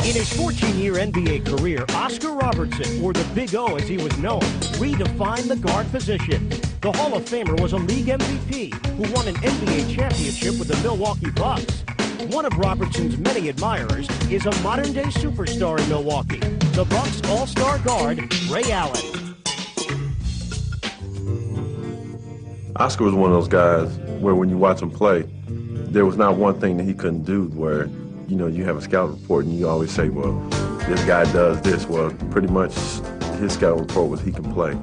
In his 14-year NBA career, Oscar Robertson, or the Big O as he was known, redefined the guard position. The Hall of Famer was a league MVP who won an NBA championship with the Milwaukee Bucks. One of Robertson's many admirers is a modern-day superstar in Milwaukee, the Bucks all-star guard, Ray Allen. Oscar was one of those guys where when you watch him play, there was not one thing that he couldn't do where, you know, you have a scout report and you always say, well, this guy does this. Well, pretty much his scout report was he can play.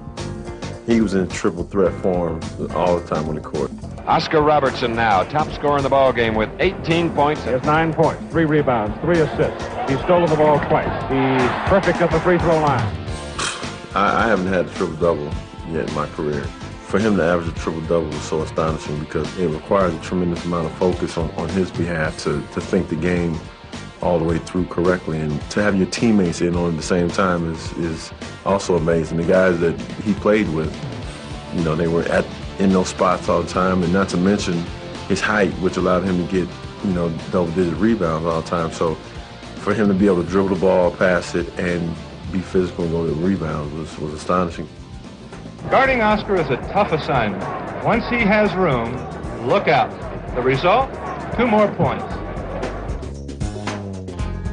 He was in triple threat form all the time on the court. Oscar Robertson now, top scorer in the ball game with 18 points. He has 9 points, 3 rebounds, 3 assists. He's stolen the ball twice. He's perfect at the free throw line. I haven't had a triple-double yet in my career. For him to average a triple-double was so astonishing because it requires a tremendous amount of focus on his behalf to think the game all the way through correctly. And to have your teammates in on it at the same time is also amazing. The guys that he played with, you know, they were in those spots all the time, and not to mention his height, which allowed him to get, you know, double-digit rebounds all the time. So for him to be able to dribble the ball, pass it, and be physical and go to rebounds was astonishing. Guarding Oscar is a tough assignment. Once he has room, look out. The result? 2 more points.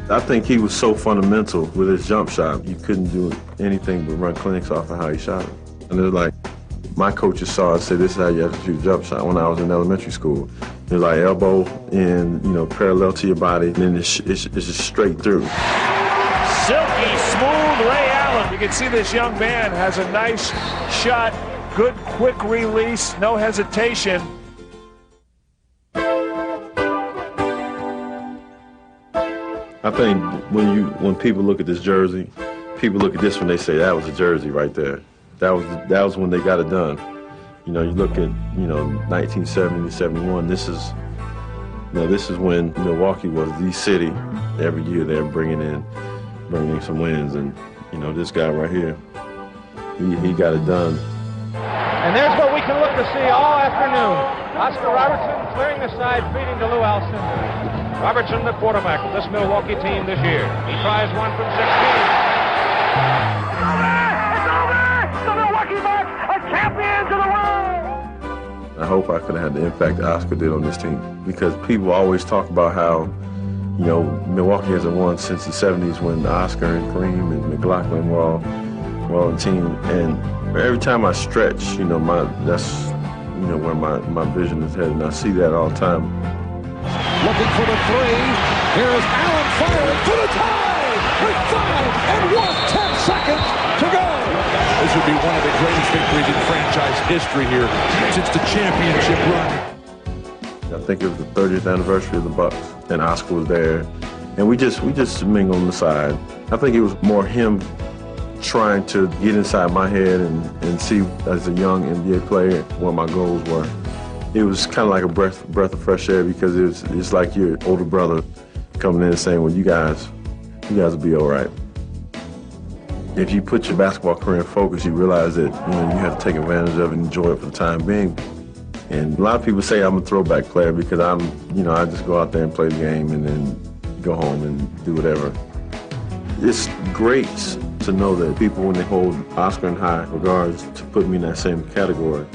I think he was so fundamental with his jump shot. You couldn't do anything but run clinics off of how he shot it. And it was like, my coaches saw and said, this is how you have to shoot a jump shot when I was in elementary school. It was like elbow in, you know, parallel to your body, and then it's just straight through. Silky smooth Ray Allen. You can see this young man has a nice shot, good quick release, no hesitation. I think when people look at this jersey, people look at this one, they say that was a jersey right there. That was when they got it done. You know, you look at, you know, 1970, 71. This is when Milwaukee was the city. Every year they're bringing in some wins, and you know, this guy right here, he got it done. And there's what we can look to see all afternoon. Oscar Robertson clearing the side, feeding to Lou Alcindor. Robertson, the quarterback of this Milwaukee team this year. He tries 1 from 16. It's over! The Milwaukee Bucks are champions of the world! I hope I could have had the impact that Oscar did on this team, because people always talk about how, you know, Milwaukee hasn't won since the 70s when Oscar and Kareem and McLaughlin were all on the team. And every time I stretch, you know, that's, you know, where my vision is headed, and I see that all the time. Looking for the 3. Here is Allen firing for the tie with 5 and 10 seconds to go. This would be one of the greatest victories in franchise history here since the championship run. I think it was the 30th anniversary of the Bucks, and Oscar was there, and we just mingled on the side. I think it was more him trying to get inside my head and see, as a young NBA player, what my goals were. It was kind of like a breath of fresh air, because it's like your older brother coming in and saying, well, you guys will be all right. If you put your basketball career in focus, you realize that, you know, you have to take advantage of it and enjoy it for the time being. And a lot of people say I'm a throwback player because I just go out there and play the game and then go home and do whatever. It's great to know that people, when they hold Oscar in high regards, to put me in that same category.